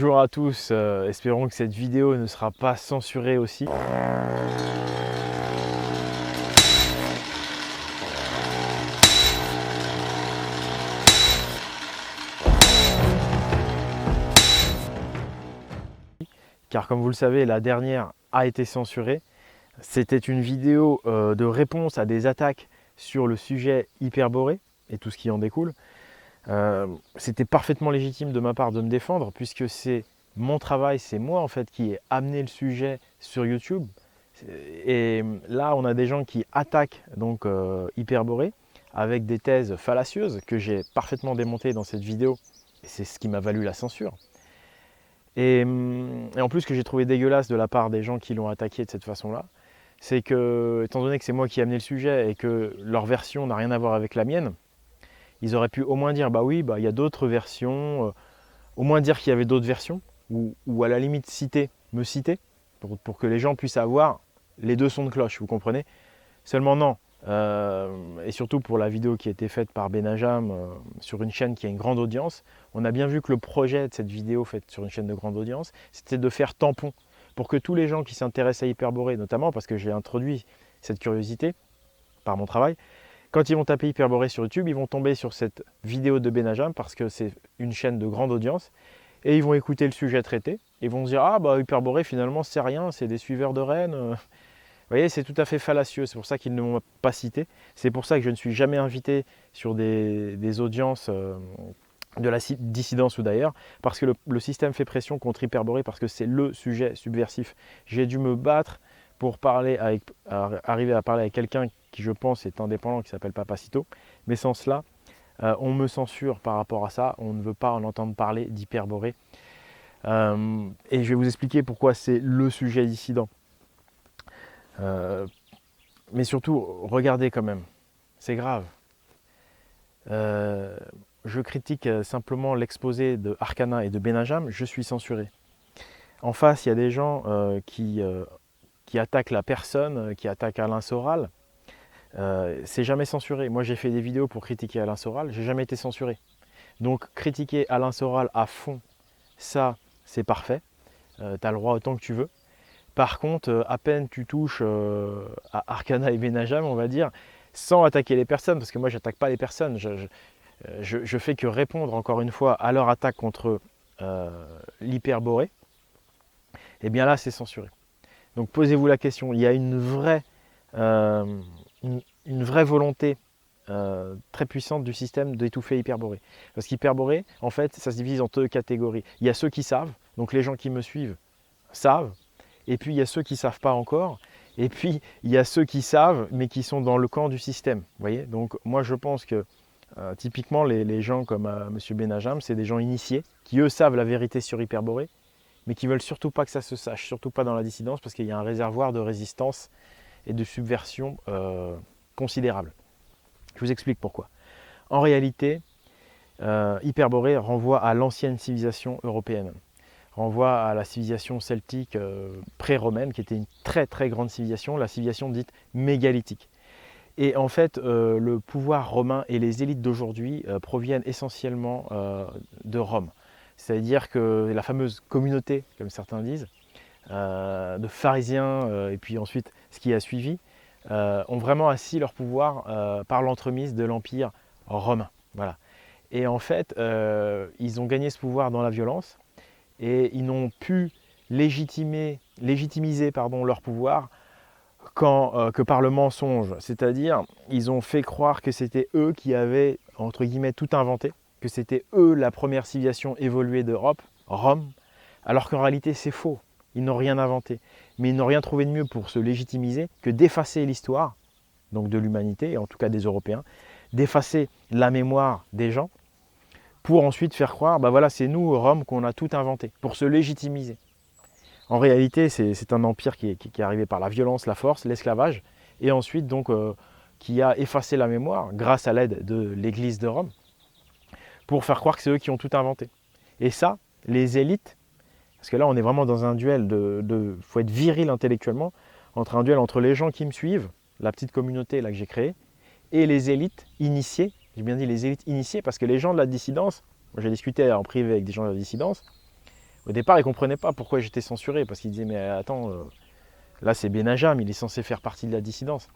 Bonjour à tous, espérons que cette vidéo ne sera pas censurée aussi. Car comme vous le savez, la dernière a été censurée. C'était une vidéo de réponse à des attaques sur le sujet Hyperborée et tout ce qui en découle. C'était parfaitement légitime de ma part de me défendre puisque c'est mon travail, c'est moi en fait qui ai amené le sujet sur YouTube. Et là, on a des gens qui attaquent donc Hyperborée avec des thèses fallacieuses que j'ai parfaitement démontées dans cette vidéo. Et c'est ce qui m'a valu la censure. Et en plus, ce que j'ai trouvé dégueulasse de la part des gens qui l'ont attaqué de cette façon-là, c'est que, étant donné que c'est moi qui ai amené le sujet et que leur version n'a rien à voir avec la mienne, ils auraient pu au moins dire, bah oui, bah, il y a d'autres versions, au moins dire qu'il y avait d'autres versions, ou à la limite me citer, pour que les gens puissent avoir les deux sons de cloche, vous comprenez? Seulement non, et surtout pour la vidéo qui a été faite par Benajam sur une chaîne qui a une grande audience, on a bien vu que le projet de cette vidéo faite sur une chaîne de grande audience, c'était de faire tampon pour que tous les gens qui s'intéressent à Hyperborée, notamment parce que j'ai introduit cette curiosité par mon travail, quand ils vont taper Hyperborée sur YouTube, ils vont tomber sur cette vidéo de Benajam parce que c'est une chaîne de grande audience et ils vont écouter le sujet traité et vont se dire « Ah bah Hyperborée finalement c'est rien, c'est des suiveurs de rennes ». Vous voyez, c'est tout à fait fallacieux, c'est pour ça qu'ils ne m'ont pas cité. C'est pour ça que je ne suis jamais invité sur des audiences de la dissidence ou d'ailleurs, parce que le système fait pression contre Hyperborée, parce que c'est le sujet subversif. J'ai dû me battre pour arriver à parler avec quelqu'un qui je pense est indépendant, qui s'appelle Papacito, mais sans cela, on me censure par rapport à ça, on ne veut pas en entendre parler d'Hyperborée. Et je vais vous expliquer pourquoi c'est le sujet dissident. Mais surtout, regardez quand même, c'est grave. Je critique simplement l'exposé de Arcana et de Benajam, je suis censuré. En face, il y a des gens qui attaquent la personne, qui attaquent Alain Soral. C'est jamais censuré. Moi, j'ai fait des vidéos pour critiquer Alain Soral, j'ai jamais été censuré. Donc, critiquer Alain Soral à fond, ça, c'est parfait. Tu as le droit autant que tu veux. Par contre, à peine tu touches à Arcana et Benajam, on va dire, sans attaquer les personnes, parce que moi, je n'attaque pas les personnes. Je fais que répondre, encore une fois, à leur attaque contre l'Hyperborée. Et bien là, c'est censuré. Donc, posez-vous la question. Il y a une vraie volonté très puissante du système d'étouffer Hyperborée. Parce qu'Hyperborée, en fait, ça se divise en deux catégories. Il y a ceux qui savent, donc les gens qui me suivent savent. Et puis il y a ceux qui ne savent pas encore, et puis il y a ceux qui savent, mais qui sont dans le camp du système. Vous voyez, donc moi je pense que typiquement les gens comme M. Benajam, c'est des gens initiés, qui eux savent la vérité sur Hyperborée, mais qui ne veulent surtout pas que ça se sache, surtout pas dans la dissidence, parce qu'il y a un réservoir de résistance et de subversion considérable. Je vous explique pourquoi. En réalité, Hyperborée renvoie à l'ancienne civilisation européenne. Renvoie à la civilisation celtique pré-romaine, qui était une très très grande civilisation, la civilisation dite mégalithique. Et en fait, le pouvoir romain et les élites d'aujourd'hui proviennent essentiellement de Rome. C'est-à-dire que la fameuse communauté, comme certains disent, de pharisiens, et puis ensuite ce qui a suivi, ont vraiment assis leur pouvoir par l'entremise de l'Empire romain. Voilà. Et en fait, ils ont gagné ce pouvoir dans la violence, et ils n'ont pu légitimiser leur pouvoir que par le mensonge. C'est-à-dire, ils ont fait croire que c'était eux qui avaient, entre guillemets, tout inventé, que c'était eux la première civilisation évoluée d'Europe, Rome, alors qu'en réalité c'est faux. Ils n'ont rien inventé. Mais ils n'ont rien trouvé de mieux pour se légitimiser que d'effacer l'histoire, donc de l'humanité, et en tout cas des Européens, d'effacer la mémoire des gens, pour ensuite faire croire, bah voilà, c'est nous, Rome, qu'on a tout inventé, pour se légitimiser. En réalité, c'est un empire qui est arrivé par la violence, la force, l'esclavage, et ensuite donc qui a effacé la mémoire grâce à l'aide de l'Église de Rome, pour faire croire que c'est eux qui ont tout inventé. Et ça, les élites, parce que là on est vraiment dans un duel faut être viril intellectuellement, un duel entre les gens qui me suivent, la petite communauté là que j'ai créée, et les élites initiées. J'ai bien dit les élites initiées parce que les gens de la dissidence, moi j'ai discuté en privé avec des gens de la dissidence, Au départ, ils ne comprenaient pas pourquoi j'étais censuré, parce qu'ils disaient, mais attends, là c'est Benajam, il est censé faire partie de la dissidence.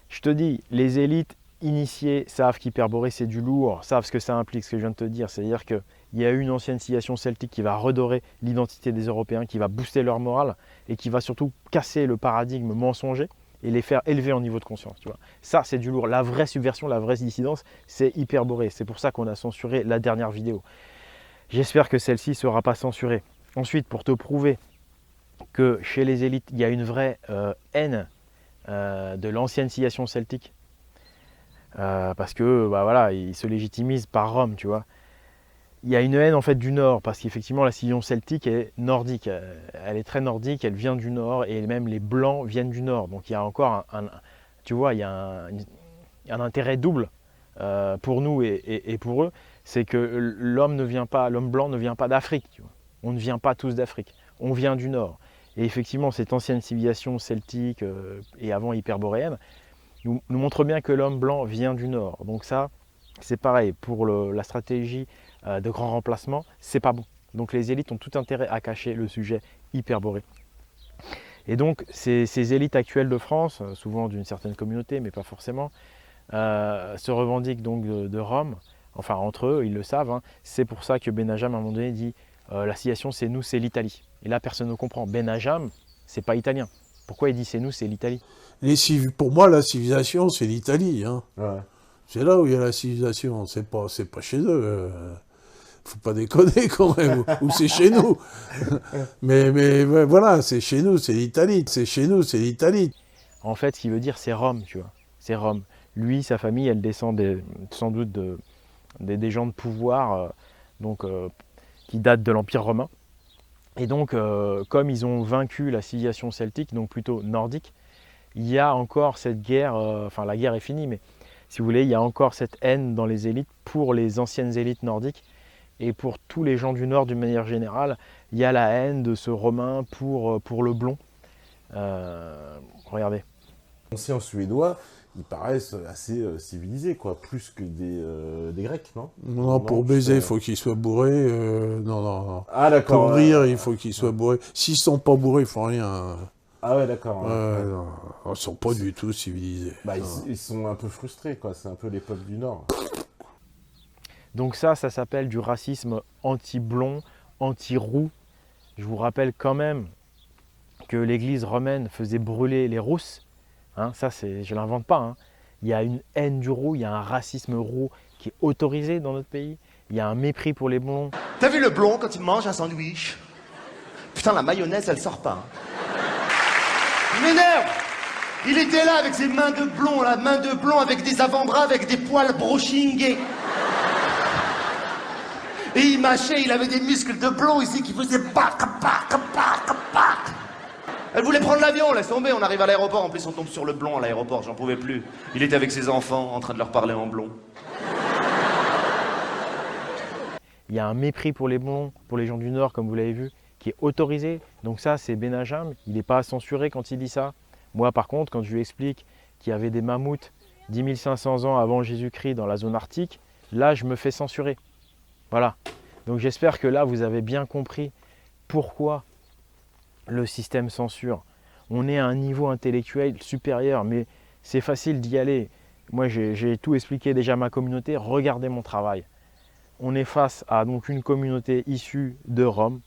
Je te dis, les élites initiées savent qu'Hyperborée c'est du lourd, savent ce que ça implique, ce que je viens de te dire. C'est-à-dire qu'il y a une ancienne civilisation celtique qui va redorer l'identité des Européens, qui va booster leur morale et qui va surtout casser le paradigme mensonger et les faire élever en niveau de conscience. Tu vois. Ça, c'est du lourd. La vraie subversion, la vraie dissidence, c'est Hyperborée. C'est pour ça qu'on a censuré la dernière vidéo. J'espère que celle-ci ne sera pas censurée. Ensuite, pour te prouver que chez les élites, il y a une vraie haine de l'ancienne civilisation celtique, parce que bah voilà, ils se légitimisent par Rome, tu vois. Il y a une haine en fait du Nord, parce qu'effectivement la civilisation celtique est nordique, elle est très nordique, elle vient du Nord, et même les Blancs viennent du Nord. Donc il y a encore tu vois, il y a un intérêt double pour nous et pour eux, c'est que l'homme blanc ne vient pas d'Afrique, tu vois. On ne vient pas tous d'Afrique, on vient du Nord. Et effectivement, cette ancienne civilisation celtique et avant hyperboréenne nous montre bien que l'homme blanc vient du Nord. Donc ça, c'est pareil, pour la stratégie de grand remplacement, c'est pas bon. Donc les élites ont tout intérêt à cacher le sujet hyperboré. Et donc ces élites actuelles de France, souvent d'une certaine communauté, mais pas forcément, se revendiquent donc de Rome, enfin entre eux, ils le savent. Hein. C'est pour ça que Benajam, à un moment donné, dit la civilisation, c'est nous, c'est l'Italie. Et là, personne ne comprend. Benajam, c'est pas italien. Pourquoi il dit c'est nous, c'est l'Italie? Pour moi, la civilisation, c'est l'Italie. Hein. Ouais. C'est là où il y a la civilisation. C'est pas chez eux. Faut pas déconner quand même. Ou c'est chez nous. mais ouais, voilà, c'est chez nous, c'est l'Italie. C'est chez nous, c'est l'Italie. En fait, ce qu'il veut dire, c'est Rome, tu vois. C'est Rome. Lui, sa famille, elle descend sans doute des gens de pouvoir, qui datent de l'Empire romain. Et donc, comme ils ont vaincu la civilisation celtique, donc plutôt nordique, il y a encore cette guerre, enfin la guerre est finie, mais si vous voulez, il y a encore cette haine dans les élites pour les anciennes élites nordiques et pour tous les gens du Nord d'une manière générale. Il y a la haine de ce Romain pour le blond. Regardez. Anciens suédois, ils paraissent assez civilisés, quoi, plus que des Grecs, non? Non, pour baiser, il faut qu'ils soient bourrés. Non. Ah d'accord. Pour rire, il faut qu'ils soient bourrés. S'ils sont pas bourrés, ils font rien. Ah ouais, d'accord. Non, ils sont pas du tout civilisés. Bah, ils sont un peu frustrés, quoi. C'est un peu les peuples du Nord. Donc ça s'appelle du racisme anti-blond, anti-roux. Je vous rappelle quand même que l'église romaine faisait brûler les rousses. Hein, ça, je ne l'invente pas. Hein. Il y a une haine du roux, il y a un racisme roux qui est autorisé dans notre pays. Il y a un mépris pour les blonds. T'as vu le blond quand il mange un sandwich? Putain, la mayonnaise, elle sort pas. Hein. Il m'énerve! Il était là avec ses mains de blond, la main de blond avec des avant-bras, avec des poils brochingés. Et il mâchait, il avait des muscles de blond ici qui faisaient bac. Elle voulait prendre l'avion, laisse tomber, on arrive à l'aéroport, en plus on tombe sur le blond à l'aéroport, j'en pouvais plus. Il était avec ses enfants, en train de leur parler en blond. Il y a un mépris pour les blonds, pour les gens du Nord, comme vous l'avez vu, qui est autorisé. Donc ça, c'est Benajam, il n'est pas censuré quand il dit ça. Moi, par contre, quand je lui explique qu'il y avait des mammouths 10 500 ans avant Jésus-Christ dans la zone arctique, là, je me fais censurer. Voilà. Donc j'espère que là, vous avez bien compris pourquoi le système censure. On est à un niveau intellectuel supérieur, mais c'est facile d'y aller. Moi, j'ai tout expliqué déjà à ma communauté. Regardez mon travail. On est face à donc une communauté issue de Rome.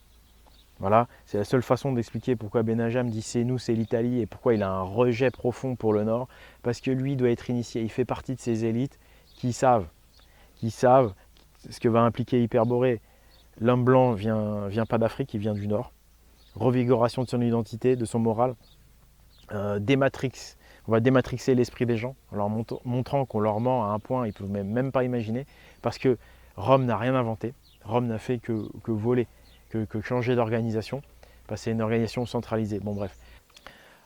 Voilà, c'est la seule façon d'expliquer pourquoi Benajam dit c'est nous, c'est l'Italie et pourquoi il a un rejet profond pour le Nord. Parce que lui doit être initié, il fait partie de ces élites qui savent ce que va impliquer Hyperborée. L'homme blanc vient pas d'Afrique, il vient du Nord. Revigoration de son identité, de son moral. On va dématrixer l'esprit des gens en leur montrant qu'on leur ment à un point ils ne peuvent même pas imaginer. Parce que Rome n'a rien inventé, Rome n'a fait que voler, que changer d'organisation, parce que c'est une organisation centralisée. Bon bref.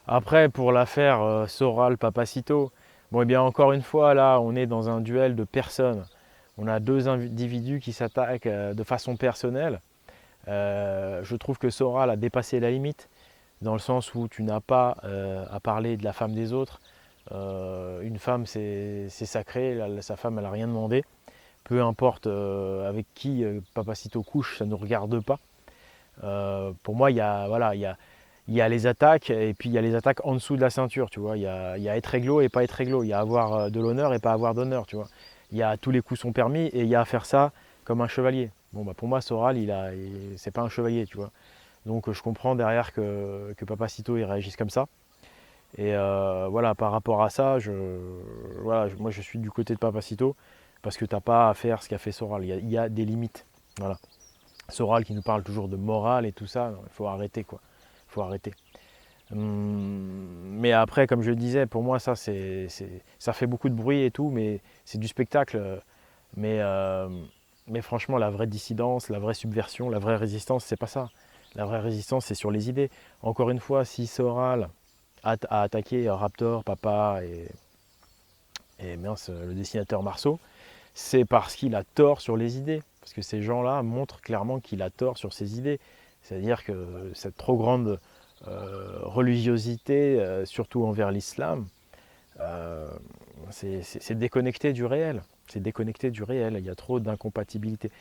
Après, pour l'affaire Soral-Papacito, bon et bien encore une fois, là, on est dans un duel de personnes. On a deux individus qui s'attaquent de façon personnelle. Je trouve que Soral a dépassé la limite, dans le sens où tu n'as pas à parler de la femme des autres. Une femme, c'est sacré, sa femme, elle n'a rien demandé. peu importe avec qui Papacito couche, ça ne nous regarde pas. Pour moi, il y a les attaques et puis il y a les attaques en dessous de la ceinture, tu vois. Il y a être réglo et pas être réglo. Il y a avoir de l'honneur et pas avoir d'honneur, tu vois. Il y a tous les coups sont permis et il y a à faire ça comme un chevalier. Bon, bah, pour moi, Soral, c'est pas un chevalier, tu vois. Donc je comprends derrière que Papacito il réagisse comme ça. Et voilà, par rapport à ça, moi je suis du côté de Papacito parce que t'as pas à faire ce qu'a fait Soral. Il y a des limites. Voilà. Soral qui nous parle toujours de morale et tout ça, il faut arrêter quoi. Il faut arrêter. Mais après, comme je le disais, pour moi ça fait beaucoup de bruit et tout, mais c'est du spectacle. Mais franchement, la vraie dissidence, la vraie subversion, la vraie résistance, c'est pas ça. La vraie résistance, c'est sur les idées. Encore une fois, si Soral a attaqué Raptor, Papa et le dessinateur Marceau, c'est parce qu'il a tort sur les idées. Parce que ces gens-là montrent clairement qu'il a tort sur ses idées. C'est-à-dire que cette trop grande religiosité, surtout envers l'islam, c'est déconnecté du réel. C'est déconnecté du réel. Il y a trop d'incompatibilité.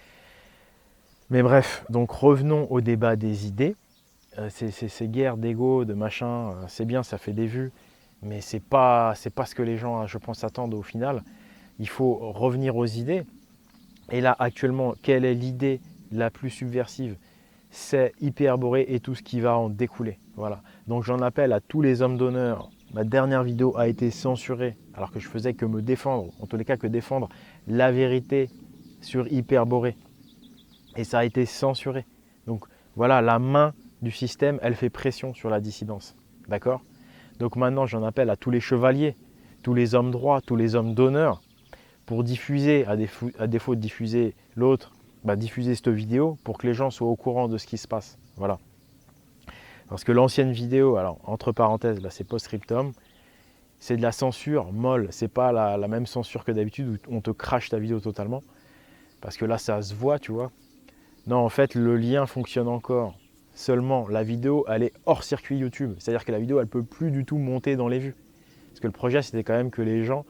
Mais bref, donc revenons au débat des idées. Ces guerres d'ego, de machin, c'est bien, ça fait des vues, mais c'est pas ce que les gens, je pense, attendent au final. Il faut revenir aux idées. Et là, actuellement, quelle est l'idée la plus subversive? C'est Hyperborée et tout ce qui va en découler. Voilà. Donc j'en appelle à tous les hommes d'honneur. Ma dernière vidéo a été censurée, alors que je faisais que me défendre, en tous les cas que défendre la vérité sur Hyperborée. Et ça a été censuré. Donc voilà, la main du système, elle fait pression sur la dissidence. D'accord? Donc maintenant, j'en appelle à tous les chevaliers, tous les hommes droits, tous les hommes d'honneur, pour diffuser, à défaut de diffuser l'autre, diffuser cette vidéo pour que les gens soient au courant de ce qui se passe. Voilà. Parce que l'ancienne vidéo, alors entre parenthèses, là c'est post-scriptum, c'est de la censure molle. C'est pas la même censure que d'habitude où on te crache ta vidéo totalement. Parce que là, ça se voit, tu vois. Non, en fait, le lien fonctionne encore. Seulement, la vidéo, elle est hors circuit YouTube. C'est-à-dire que la vidéo, elle ne peut plus du tout monter dans les vues. Parce que le projet, c'était quand même que les gens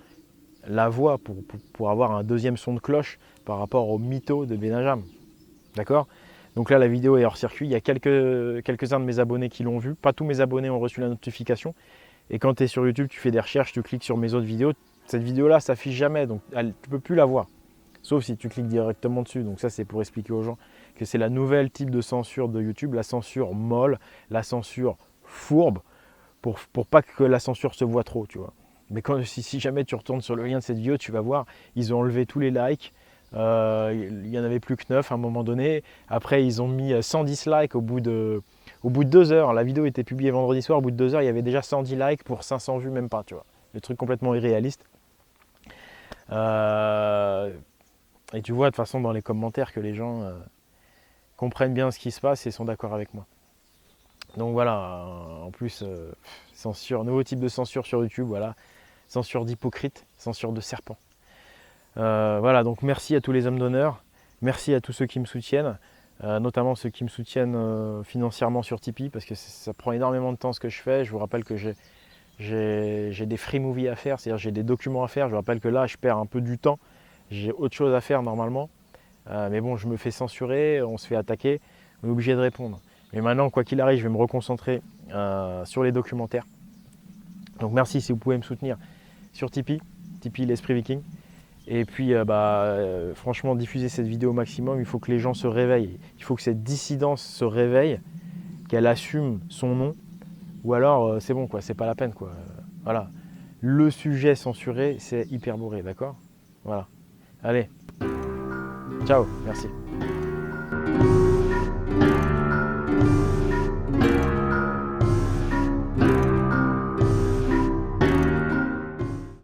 la voient pour avoir un deuxième son de cloche par rapport au mytho de Benajam. D'accord? Donc là, la vidéo est hors circuit. Il y a quelques-uns de mes abonnés qui l'ont vue. Pas tous mes abonnés ont reçu la notification. Et quand tu es sur YouTube, tu fais des recherches, tu cliques sur mes autres vidéos. Cette vidéo-là, ça s'affiche jamais. Donc, tu ne peux plus la voir. Sauf si tu cliques directement dessus. Donc ça, c'est pour expliquer aux gens que c'est la nouvelle type de censure de YouTube, la censure molle, la censure fourbe, pour pas que la censure se voit trop, tu vois. Mais si jamais tu retournes sur le lien de cette vidéo, tu vas voir, ils ont enlevé tous les likes. Il n'y en avait plus que 9 à un moment donné. Après, ils ont mis 100 dislikes au bout de 2 heures. La vidéo était publiée vendredi soir. Au bout de 2 heures, il y avait déjà 110 likes pour 500 vues, même pas, tu vois. Le truc complètement irréaliste. Et tu vois de toute façon dans les commentaires que les gens comprennent bien ce qui se passe et sont d'accord avec moi. Donc voilà, en plus, censure, nouveau type de censure sur YouTube, voilà. Censure d'hypocrite, censure de serpent. Voilà, donc merci à tous les hommes d'honneur, merci à tous ceux qui me soutiennent, notamment ceux qui me soutiennent financièrement sur Tipeee, parce que ça prend énormément de temps ce que je fais. Je vous rappelle que j'ai des free movies à faire, c'est-à-dire j'ai des documents à faire. Je vous rappelle que là, je perds un peu du temps, j'ai autre chose à faire normalement. Mais bon, je me fais censurer, on se fait attaquer, on est obligé de répondre. Mais maintenant, quoi qu'il arrive, je vais me reconcentrer sur les documentaires. Donc merci si vous pouvez me soutenir sur Tipeee, l'Esprit Viking. Et puis franchement, diffuser cette vidéo au maximum, il faut que les gens se réveillent. Il faut que cette dissidence se réveille, qu'elle assume son nom, ou alors c'est bon, quoi, c'est pas la peine, quoi. Voilà. Le sujet censuré, c'est Hyperborée, d'accord? Voilà. Allez. Ciao, merci.